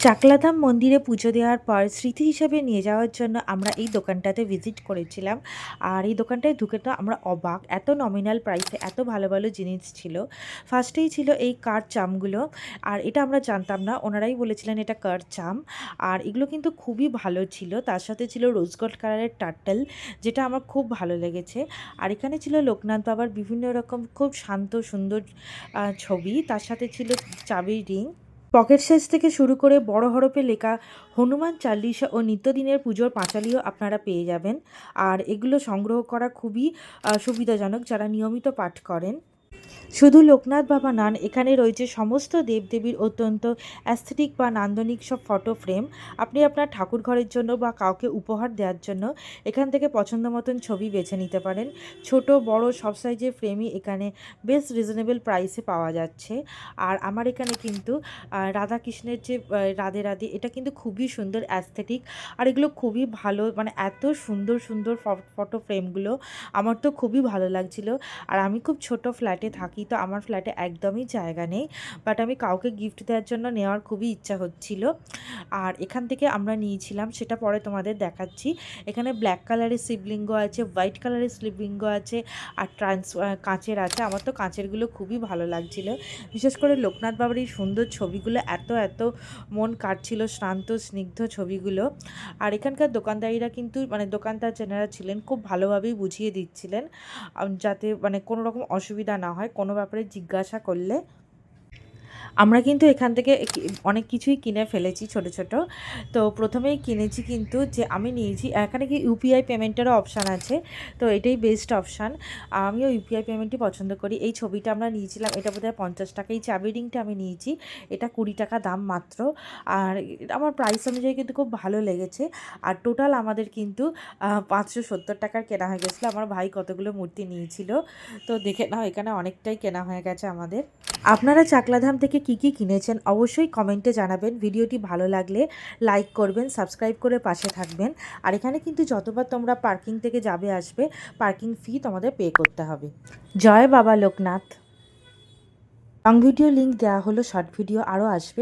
চাকলাধাম মন্দিরে পুজো দেওয়ার পর স্মৃতি হিসেবে নিয়ে যাওয়ার জন্য আমরা এই দোকানটাতে ভিজিট করেছিলাম। আর এই দোকানটায় ঢুকে তো আমরা অবাক, এত নমিনাল প্রাইসে এত ভালো ভালো জিনিস ছিল। ফার্স্টেই ছিল এই কাঠ চামগুলো, আর এটা আমরা জানতাম না, ওনারাই বলেছিলেন এটা কাঠ চাম। আর এগুলো কিন্তু খুবই ভালো ছিল। তার সাথে ছিল রোজ গোল্ড কালারের টার্টল, যেটা আমার খুব ভালো লেগেছে। আর এখানে ছিল লোকনাথ বাবার বিভিন্ন রকম খুব শান্ত সুন্দর ছবি। তার সাথে ছিল চাবির রিং, পকেট সাইজ থেকে শুরু করে বড় হরফে লেখা হনুমান চালিসা ও নিত্যদিনের পুজোর পাঁচালিও আপনারা পেয়ে যাবেন। আর এগুলো সংগ্রহ করা খুবই সুবিধাজনক যারা নিয়মিত পাঠ করেন। শুধু লোকনাথ বাবা নন, এখানে রয়েছে সমস্ত দেবদেবীর অত্যন্ত অ্যাস্থেটিক বা নান্দনিক সব ফটো ফ্রেম। আপনি আপনার ঠাকুর ঘরের জন্য বা কাউকে উপহার দেওয়ার জন্য এখান থেকে পছন্দ মতন ছবি বেছে নিতে পারেন। ছোট বড় সব সাইজের ফ্রেমই এখানে বেশ রিজনেবল প্রাইসে পাওয়া যাচ্ছে। আর আমার এখানে কিন্তু রাধাকৃষ্ণের যে রাধে রাধে, এটা কিন্তু খুবই সুন্দর অ্যাস্থেটিক। আর এগুলো খুবই ভালো, মানে এত সুন্দর সুন্দর ফটো ফ্রেমগুলো আমার তো খুবই ভালো লাগছিল। আর আমি খুব ছোট ফ্ল্যাটে থাকি, তো আমার ফ্ল্যাটে একদমই জায়গা নেই, বাট আমি কাউকে গিফট দেওয়ার জন্য নেওয়ার খুবই ইচ্ছা হচ্ছিল। আর এখান থেকে আমরা নিয়েছিলাম, সেটা পরে তোমাদের দেখাচ্ছি। এখানে ব্ল্যাক কালারের শিবলিঙ্গ আছে, হোয়াইট কালারের শিবলিঙ্গ আছে, আর কাঁচের আছে। আমার তো কাঁচেরগুলো খুবই ভালো লাগছিল, বিশেষ করে লোকনাথ বাবার এই সুন্দর ছবিগুলো এত এত মন কাটছিল, শান্ত স্নিগ্ধ ছবিগুলো। আর এখানকার দোকানদারিরা কিন্তু, মানে দোকানদার যারা ছিলেন, খুব ভালোভাবেই বুঝিয়ে দিচ্ছিলেন, যাতে মানে কোনো রকম অসুবিধা না হয় কোনো ব্যাপারে জিজ্ঞাসা করলে। আমরা কিন্তু এখান থেকে অনেক কিছুই কিনে ফেলেছি ছোট ছোট। তো প্রথমেই কিনেছি কিন্তু, যে আমি নিয়েছি এখানে কি ইউপিআই পেমেন্টেরও অপশান আছে, তো এটাই বেস্ট অপশান। আমিও ইউপিআই পেমেন্টই পছন্দ করি। এই ছবিটা আমরা নিয়েছিলাম, এটা বোধহয় 50 টাকা। এই চাবি রিংটা আমি নিয়েছি, এটা 20 টাকা দাম মাত্র। আর আমার প্রাইস অনুযায়ী কিন্তু খুব ভালো লেগেছে। আর টোটাল আমাদের কিন্তু 570 টাকার কেনা হয়ে গেছিলো। আমার ভাই কতগুলো মূর্তি নিয়েছিল, তো দেখে নাও এখানে অনেকটাই কেনা হয়ে গেছে আমাদের। আপনারা চাকলাধাম থেকে কি কি কিনেছেন অবশ্যই কমেন্টে জানাবেন। ভিডিওটি ভালো লাগলে লাইক করবেন, সাবস্ক্রাইব করে পাশে থাকবেন। আর এখানে কিন্তু যতবার তোমরা পার্কিং থেকে যাবে আসবে, পার্কিং ফি তোমাদের পে করতে হবে। জয় বাবা লোকনাথ। লং ভিডিও লিঙ্ক দেওয়া হলো, শর্ট ভিডিও আরও আসবে।